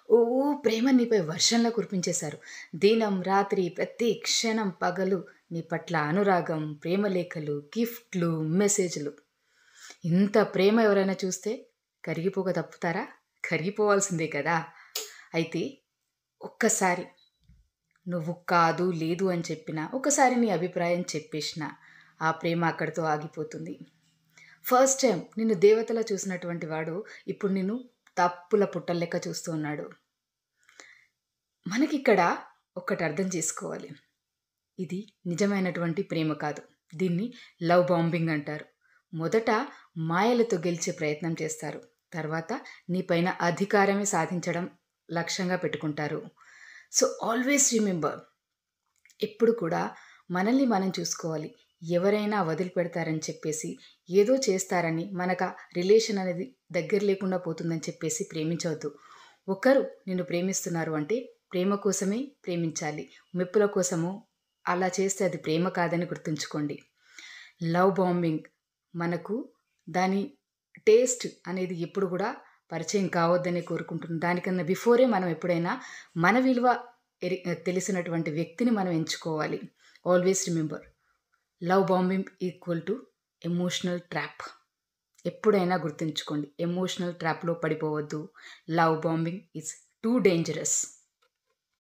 ఓ ప్రేమ నీపై వర్షంలా కురిపించేశారు. దినం, రాత్రి, ప్రతి క్షణం, పగలు నీ పట్ల అనురాగం, ప్రేమలేఖలు, గిఫ్ట్‌లు, మెసేజ్‌లు. ఇంత ప్రేమ ఎవరైనా చూస్తే కరిగిపోక తప్పుతారా? కరిగిపోవాల్సిందే కదా! అయితే ఒక్కసారి నువ్వు కాదు, లేదు అని చెప్పినా, ఒకసారి నీ అభిప్రాయం చెప్పేషినా, ఆ ప్రేమ అక్కడితో ఆగిపోతుంది. ఫస్ట్ టైమ్ నిన్ను దేవతలా చూసినటువంటి వాడు, ఇప్పుడు నిన్ను తప్పుల పుట్టల లెక్క చూస్తూ ఉన్నాడు. మనకిక్కడ ఒక్కటి అర్థం చేసుకోవాలి. ఇది నిజమైనటువంటి ప్రేమ కాదు. దీన్ని లవ్ బాంబింగ్ అంటారు. మొదట మాయలతో గెలిచే ప్రయత్నం చేస్తారు. తర్వాత నీ పైన అధికారమే సాధించడం లక్ష్యంగా పెట్టుకుంటారు. సో, ఆల్వేస్ రిమెంబర్, ఎప్పుడు కూడా మనల్ని మనం చూసుకోవాలి. ఎవరైనా వదిలిపెడతారని చెప్పేసి, ఏదో చేస్తారని, మనకా రిలేషన్ అనేది దగ్గర లేకుండా పోతుందని చెప్పేసి ప్రేమించవద్దు. ఒకరు నిన్ను ప్రేమిస్తున్నారు అంటే, ప్రేమ కోసమే ప్రేమించాలి. మెప్పుల కోసమో అలా చేస్తే అది ప్రేమ కాదని గుర్తుంచుకోండి. లవ్ బాంబింగ్ మనకు దాని టేస్ట్ అనేది ఎప్పుడు గూడా పరిచయం కావద్దని కోరుకుంటున్నాను. దానికన్నా బిఫోరే మనం ఎప్పుడైనా మన విలువ తెలిసినటువంటి వ్యక్తిని మనం ఎంచుకోవాలి. Always remember, love bombing equal to emotional trap. ఎప్పుడైనా గుర్తుంచుకోండి. ఎమోషనల్ ట్రాప్‌లో పడిపోవద్దు. Love bombing is too dangerous.